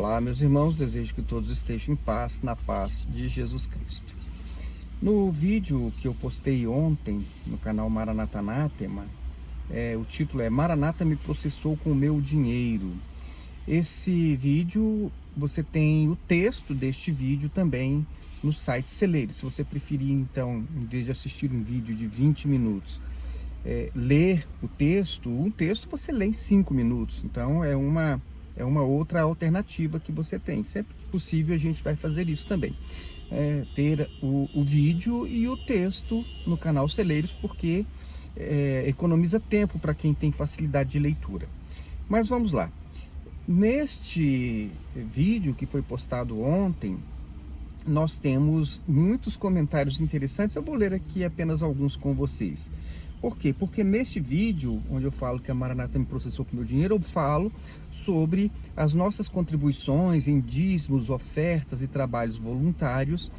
Olá, meus irmãos, desejo que todos estejam em paz, na paz de Jesus Cristo. No vídeo que eu postei ontem no canal Maranata Anátema, o título é Maranata me processou com o meu dinheiro. Esse vídeo, você tem o texto deste vídeo também no site Celeiros. Se você preferir, então, em vez de assistir um vídeo de 20 minutos, ler o texto, um texto você lê em 5 minutos. Então é uma outra alternativa que você tem. Sempre que possível a gente vai fazer isso também. Ter o vídeo e o texto no canal Celeiros, porque economiza tempo para quem tem facilidade de leitura. Mas vamos lá. Neste vídeo que foi postado ontem, nós temos muitos comentários interessantes. Eu vou ler aqui apenas alguns com vocês. Por quê? Porque neste vídeo, onde eu falo que a Maranata me processou com meu dinheiro, eu falo sobre as nossas contribuições em dízimos, ofertas e trabalhos voluntários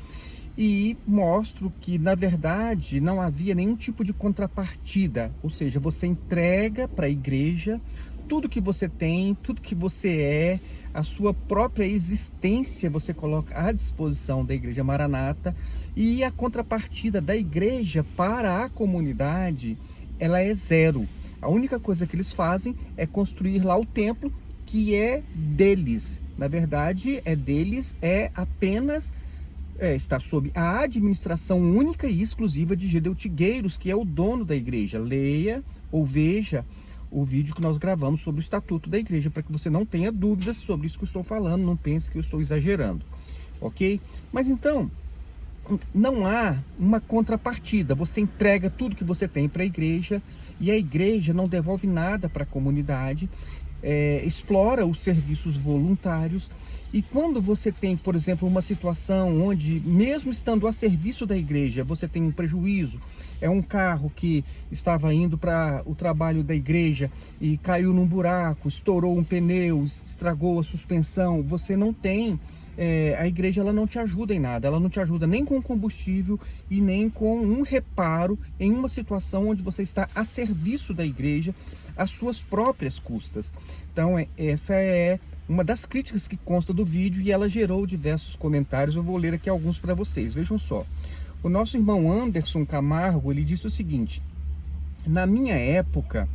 e mostro que, na verdade, não havia nenhum tipo de contrapartida, ou seja, você entrega para a igreja tudo que você tem, tudo que você é, a sua própria existência você coloca à disposição da Igreja Maranata, e a contrapartida da igreja para a comunidade, ela é zero. A única coisa que eles fazem é construir lá o templo, que é deles. Na verdade, é deles, está sob a administração única e exclusiva de Gedeu Tigueiros, que é o dono da igreja. Leia ou veja o vídeo que nós gravamos sobre o estatuto da igreja, para que você não tenha dúvidas sobre isso que eu estou falando, não pense que eu estou exagerando, ok? Mas então, não há uma contrapartida, você entrega tudo que você tem para a igreja e a igreja não devolve nada para a comunidade, explora os serviços voluntários. E quando você tem, por exemplo, uma situação onde, mesmo estando a serviço da igreja, você tem um prejuízo, é um carro que estava indo para o trabalho da igreja e caiu num buraco, estourou um pneu, estragou a suspensão, você não tem, a igreja ela não te ajuda em nada, ela não te ajuda nem com combustível e nem com um reparo em uma situação onde você está a serviço da igreja, às suas próprias custas. Então, essa é uma das críticas que consta do vídeo e ela gerou diversos comentários. Eu vou ler aqui alguns para vocês. Vejam só. O nosso irmão Anderson Camargo, ele disse o seguinte: na minha época,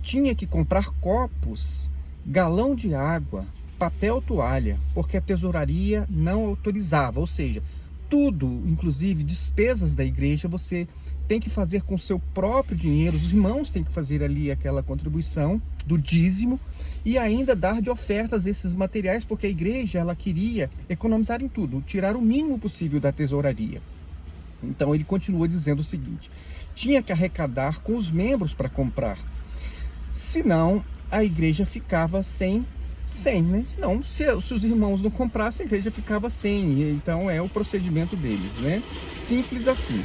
tinha que comprar copos, galão de água, papel toalha, porque a tesouraria não autorizava. Ou seja, tudo, inclusive despesas da igreja, você tem que fazer com o seu próprio dinheiro. Os irmãos têm que fazer ali aquela contribuição do dízimo e ainda dar de ofertas esses materiais, porque a igreja ela queria economizar em tudo, tirar o mínimo possível da tesouraria. Então ele continua dizendo o seguinte: tinha que arrecadar com os membros para comprar, senão a igreja ficava sem, né? Senão, se os irmãos não comprassem, a igreja ficava sem. Então é o procedimento deles, né? Simples assim.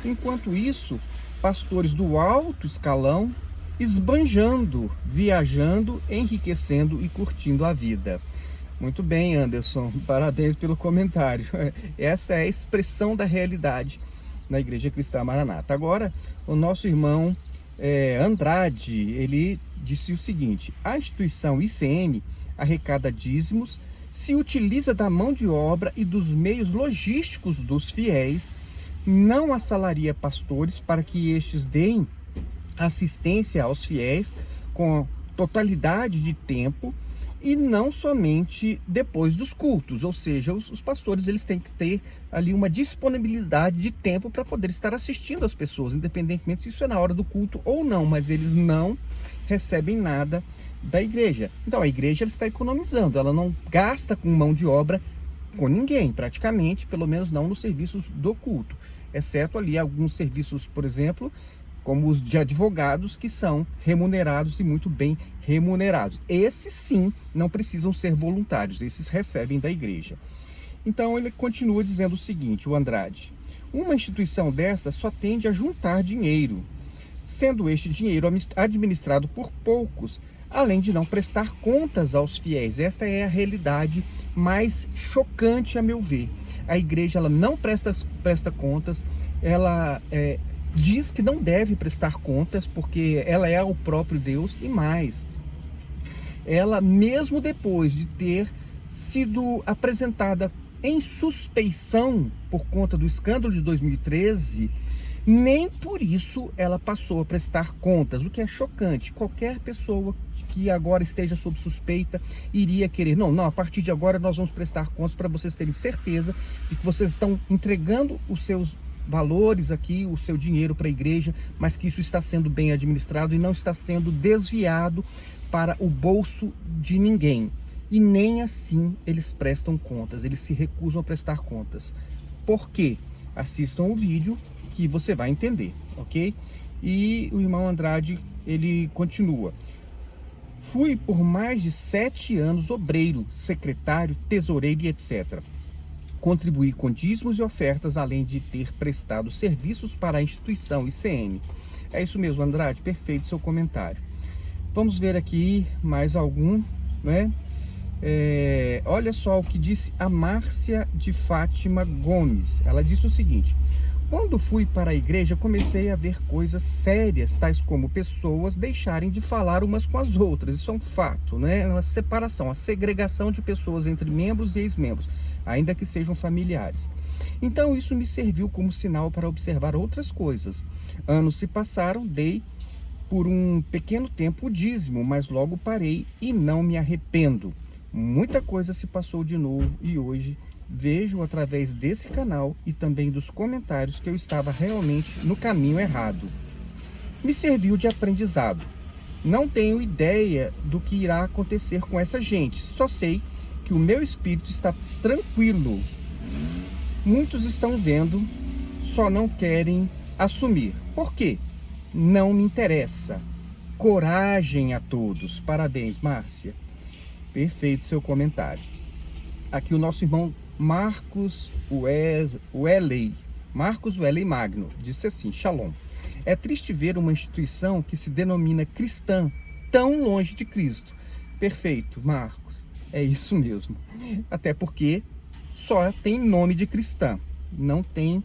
Enquanto isso, pastores do alto escalão esbanjando, viajando, enriquecendo e curtindo a vida. Muito bem, Anderson, parabéns pelo comentário. Essa é a expressão da realidade na Igreja Cristã Maranata. Agora, o nosso irmão Andrade, ele disse o seguinte: a instituição ICM arrecada dízimos, se utiliza da mão de obra e dos meios logísticos dos fiéis, não assalaria pastores para que estes deem assistência aos fiéis com totalidade de tempo e não somente depois dos cultos. Ou seja, os pastores eles têm que ter ali uma disponibilidade de tempo para poder estar assistindo as pessoas, independentemente se isso é na hora do culto ou não, mas eles não recebem nada da igreja. Então a igreja ela está economizando, ela não gasta com mão de obra com ninguém, praticamente, pelo menos não nos serviços do culto, exceto ali alguns serviços, por exemplo, como os de advogados, que são remunerados e muito bem remunerados. Esses sim não precisam ser voluntários, esses recebem da igreja. Então ele continua dizendo o seguinte, o Andrade: uma instituição dessa só tende a juntar dinheiro, sendo este dinheiro administrado por poucos, além de não prestar contas aos fiéis. Esta é a realidade mais chocante, a meu ver. A igreja ela não presta contas, ela diz que não deve prestar contas, porque ela é o próprio Deus, e mais, ela mesmo depois de ter sido apresentada em suspeição por conta do escândalo de 2013, nem por isso ela passou a prestar contas, o que é chocante. Qualquer pessoa que agora esteja sob suspeita iria querer, não, a partir de agora nós vamos prestar contas para vocês terem certeza de que vocês estão entregando os seus valores aqui, o seu dinheiro para a igreja, mas que isso está sendo bem administrado e não está sendo desviado para o bolso de ninguém. E nem assim eles prestam contas, eles se recusam a prestar contas. Por quê? Assistam o vídeo que você vai entender, ok? E o irmão Andrade, ele continua. Fui por mais de 7 anos obreiro, secretário, tesoureiro e etc. Contribuí com dízimos e ofertas, além de ter prestado serviços para a instituição ICM. É isso mesmo, Andrade, perfeito seu comentário. Vamos ver aqui mais algum, né? Olha só o que disse a Márcia de Fátima Gomes. Ela disse o seguinte: quando fui para a igreja, comecei a ver coisas sérias, tais como pessoas deixarem de falar umas com as outras. Isso é um fato, né? Uma separação, uma segregação de pessoas entre membros e ex-membros, ainda que sejam familiares. Então isso me serviu como sinal para observar outras coisas. Anos se passaram, dei por um pequeno tempo o dízimo, mas logo parei e não me arrependo. Muita coisa se passou de novo e hoje vejo através desse canal e também dos comentários que eu estava realmente no caminho errado. Me serviu de aprendizado. Não tenho ideia do que irá acontecer com essa gente, só sei que o meu espírito está tranquilo. Muitos estão vendo, só não querem assumir. Por quê? Não me interessa. Coragem a todos. Parabéns, Márcia. Perfeito seu comentário. Aqui o nosso irmão Marcos Welley Magno disse assim: Shalom. É triste ver uma instituição que se denomina cristã tão longe de Cristo. Perfeito, Marcos. É isso mesmo. Até porque só tem nome de cristã. Não tem...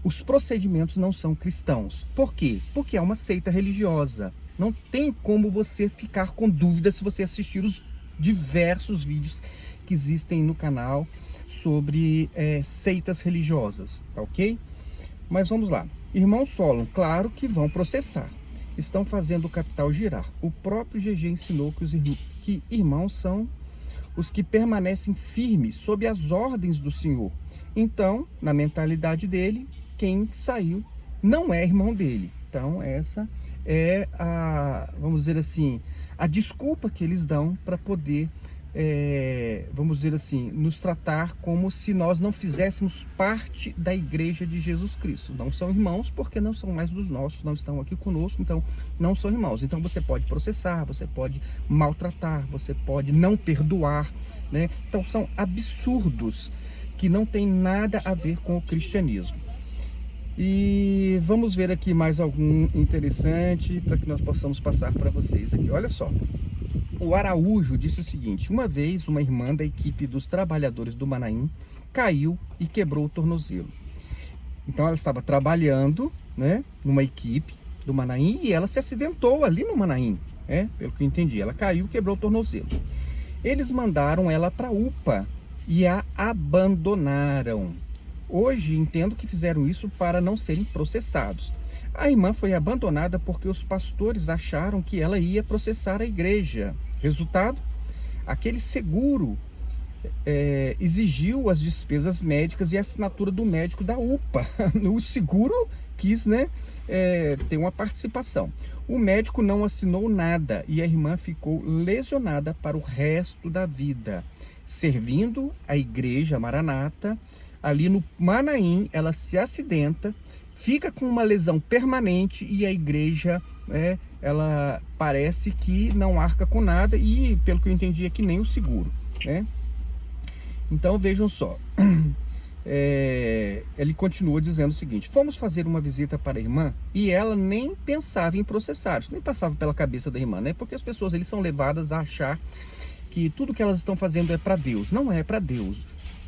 Os procedimentos não são cristãos. Por quê? Porque é uma seita religiosa. Não tem como você ficar com dúvida se você assistir os diversos vídeos que existem no canal sobre seitas religiosas, tá ok? Mas vamos lá. Irmão Solon, claro que vão processar. Estão fazendo o capital girar. O próprio GG ensinou que irmãos são os que permanecem firmes sob as ordens do Senhor. Então, na mentalidade dele, quem saiu não é irmão dele. Então, essa é vamos dizer assim, a desculpa que eles dão para poder, vamos dizer assim, nos tratar como se nós não fizéssemos parte da igreja de Jesus Cristo. Não são irmãos porque não são mais dos nossos, não estão aqui conosco, então não são irmãos. Então você pode processar, você pode maltratar, você pode não perdoar, né? Então são absurdos que não tem nada a ver com o cristianismo. E vamos ver aqui mais algum interessante para que nós possamos passar para vocês aqui. Olha só, o Araújo disse o seguinte: uma vez uma irmã da equipe dos trabalhadores do Manaim caiu e quebrou o tornozelo. Então ela estava trabalhando, né, numa equipe do Manaim e ela se acidentou ali no Manaim, pelo que eu entendi. Ela caiu e quebrou o tornozelo. Eles mandaram ela para a UPA e a abandonaram. Hoje entendo que fizeram isso para não serem processados. A irmã foi abandonada porque os pastores acharam que ela ia processar a igreja. Resultado? Aquele seguro exigiu as despesas médicas e a assinatura do médico da UPA. O seguro quis, ter uma participação. O médico não assinou nada e a irmã ficou lesionada para o resto da vida, servindo a igreja Maranata. Ali no Manaim, ela se acidenta, fica com uma lesão permanente e a igreja, ela parece que não arca com nada e, pelo que eu entendi, aqui nem o seguro, né? Então, vejam só. Ele continua dizendo o seguinte: fomos fazer uma visita para a irmã e ela nem pensava em processar, isso nem passava pela cabeça da irmã, né? Porque as pessoas eles são levadas a achar que tudo que elas estão fazendo é para Deus. Não é para Deus.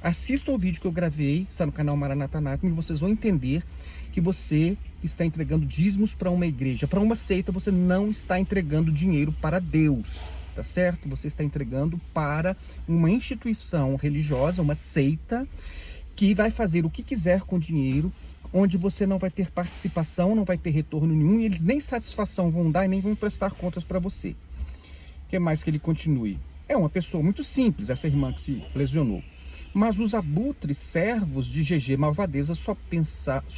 Assistam o vídeo que eu gravei, está no canal Maranata Anatomy, e vocês vão entender que você está entregando dízimos para uma igreja, para uma seita. Você não está entregando dinheiro para Deus. tá certo? Você está entregando para uma instituição religiosa, uma seita, que vai fazer o que quiser com o dinheiro, onde você não vai ter participação, não vai ter retorno nenhum, e eles nem satisfação vão dar e nem vão prestar contas para você. O que mais que ele continue? É uma pessoa muito simples, essa irmã que se lesionou. Mas os abutres servos de GG Malvadeza só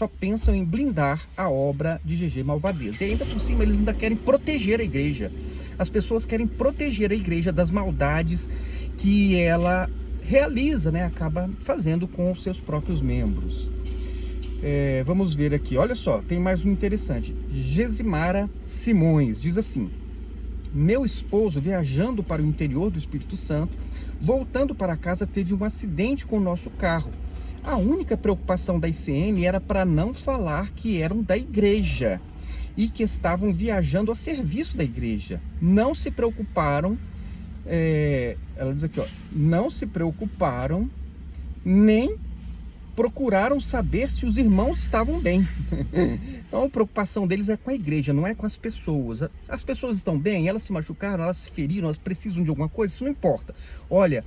pensam em blindar a obra de GG Malvadeza. E ainda por cima eles ainda querem proteger a igreja. As pessoas querem proteger a igreja das maldades que ela realiza, né? Acaba fazendo com os seus próprios membros. Vamos ver aqui, olha só, tem mais um interessante. Gesimara Simões diz assim: meu esposo, viajando para o interior do Espírito Santo, voltando para casa, teve um acidente com o nosso carro. A única preocupação da ICM era para não falar que eram da igreja e que estavam viajando a serviço da igreja. Não se preocuparam, ela diz aqui, ó, não se preocuparam, nem procuraram saber se os irmãos estavam bem. Então a preocupação deles é com a igreja, não é com as pessoas. As pessoas estão bem, elas se machucaram, elas se feriram, elas precisam de alguma coisa, isso não importa. Olha,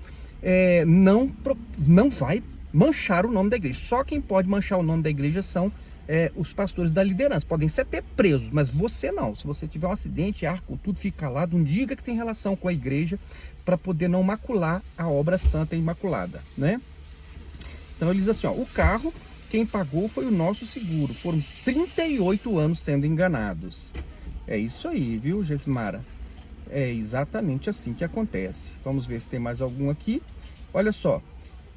não vai manchar o nome da igreja. Só quem pode manchar o nome da igreja são os pastores da liderança. Podem ser até presos, mas você não. Se você tiver um acidente, com tudo, fica calado, não diga que tem relação com a igreja, para poder não macular a obra santa e imaculada, né? Então ele diz assim, ó, o carro, quem pagou foi o nosso seguro. Foram 38 anos sendo enganados. É isso aí, viu, Gesimara? É exatamente assim que acontece. Vamos ver se tem mais algum aqui. Olha só,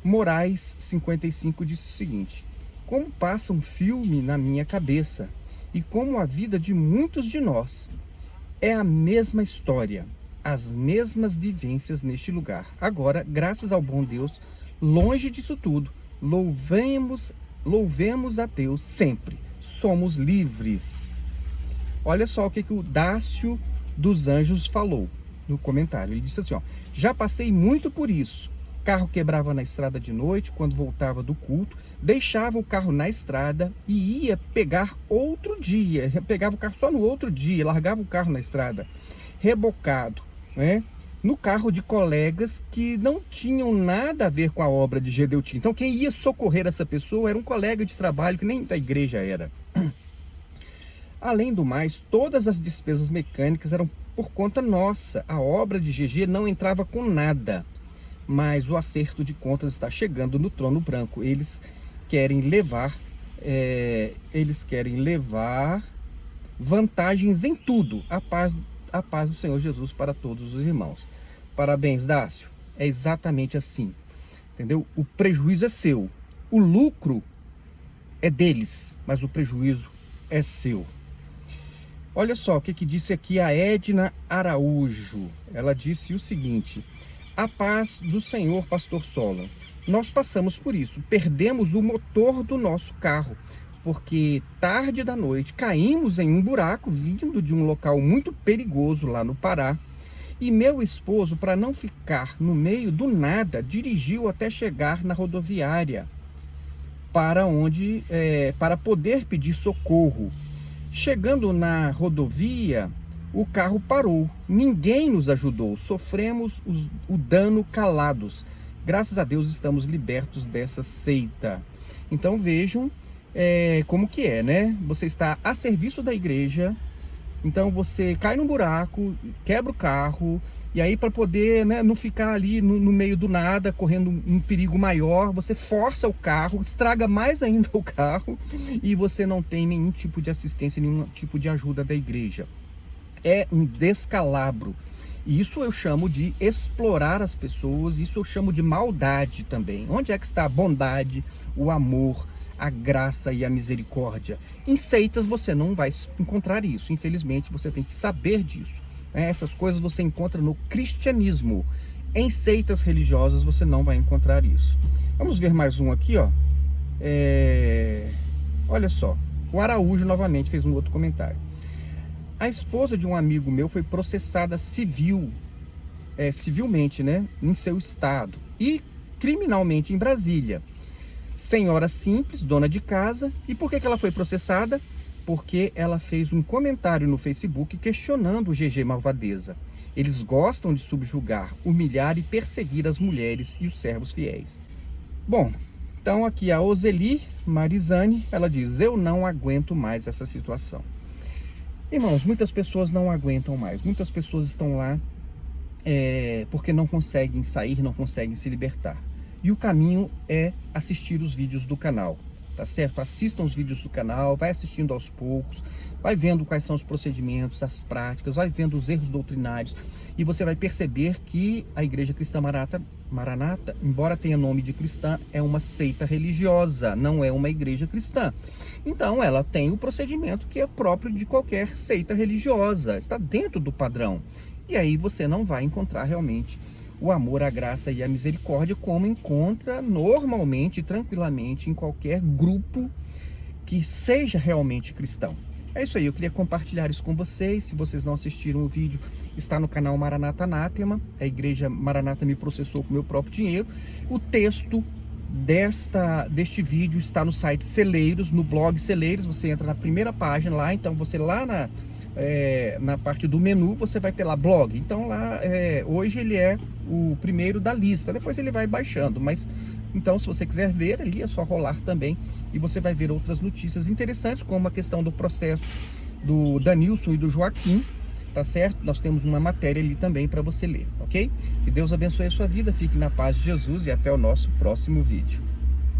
Moraes 55 disse o seguinte: como passa um filme na minha cabeça e como a vida de muitos de nós é a mesma história, as mesmas vivências neste lugar. Agora, graças ao bom Deus, longe disso tudo, louvemos a Deus sempre. Somos livres. Olha só o que o Dácio dos Anjos falou no comentário. Ele disse assim, ó: já passei muito por isso. Carro quebrava na estrada de noite, quando voltava do culto, deixava o carro na estrada e ia pegar outro dia. Pegava o carro só no outro dia, largava o carro na estrada, rebocado, né? No carro de colegas que não tinham nada a ver com a obra de Gedeutim. Então quem ia socorrer essa pessoa era um colega de trabalho que nem da igreja era. Além do mais, todas as despesas mecânicas eram por conta nossa. A obra de GG não entrava com nada. Mas o acerto de contas está chegando no trono branco. Eles querem levar vantagens em tudo. A paz do Senhor Jesus para todos os irmãos. Parabéns, Dácio. É exatamente assim. Entendeu? O prejuízo é seu. O lucro é deles, mas o prejuízo é seu. Olha só o que disse aqui a Edna Araújo. Ela disse o seguinte: a paz do Senhor, pastor Sola. Nós passamos por isso. Perdemos o motor do nosso carro, porque tarde da noite caímos em um buraco vindo de um local muito perigoso lá no Pará. E meu esposo, para não ficar no meio do nada, dirigiu até chegar na rodoviária para poder pedir socorro. Chegando na rodovia, o carro parou. Ninguém nos ajudou. Sofremos o dano calados. Graças a Deus estamos libertos dessa seita. Então vejam como que é, né? Você está a serviço da igreja. Então você cai num buraco, quebra o carro, e aí para poder, né, não ficar ali no meio do nada, correndo um perigo maior, você força o carro, estraga mais ainda o carro, e você não tem nenhum tipo de assistência, nenhum tipo de ajuda da igreja. É um descalabro. E isso eu chamo de explorar as pessoas, isso eu chamo de maldade também. Onde é que está a bondade, o amor, a graça e a misericórdia? Em seitas você não vai encontrar isso, infelizmente você tem que saber disso. Essas coisas você encontra no cristianismo. Em seitas religiosas você não vai encontrar isso. Vamos ver mais um aqui, ó. Olha só, o Araújo novamente fez um outro comentário. A esposa de um amigo meu foi processada civilmente, né, em seu estado, e criminalmente em Brasília. Senhora simples, dona de casa. E por que ela foi processada? Porque ela fez um comentário no Facebook questionando o GG Malvadeza. Eles gostam de subjugar, humilhar e perseguir as mulheres e os servos fiéis. Bom, então aqui a Oseli Marizani, ela diz: eu não aguento mais essa situação. Irmãos, muitas pessoas não aguentam mais. Muitas pessoas estão lá porque não conseguem sair, não conseguem se libertar. E o caminho é assistir os vídeos do canal, tá certo? Assistam os vídeos do canal, vai assistindo aos poucos, vai vendo quais são os procedimentos, as práticas, vai vendo os erros doutrinários, e você vai perceber que a Igreja Cristã Maranata, embora tenha nome de cristã, é uma seita religiosa, não é uma igreja cristã. Então ela tem o procedimento que é próprio de qualquer seita religiosa, está dentro do padrão. E aí você não vai encontrar realmente o amor, a graça e a misericórdia como encontra normalmente, tranquilamente, em qualquer grupo que seja realmente cristão. É isso aí, eu queria compartilhar isso com vocês. Se vocês não assistiram o vídeo, está no canal Maranata Anátema. A Igreja Maranata me processou com meu próprio dinheiro. O texto deste vídeo está no site Celeiros, no blog Celeiros. Você entra na primeira página lá, então você lá na parte do menu, você vai ter lá blog. Então lá, hoje ele é o primeiro da lista, depois ele vai baixando, mas então se você quiser ver ali, é só rolar também e você vai ver outras notícias interessantes, como a questão do processo do Danilson e do Joaquim, tá certo? Nós temos uma matéria ali também para você ler, ok? Que Deus abençoe a sua vida, fique na paz de Jesus e até o nosso próximo vídeo.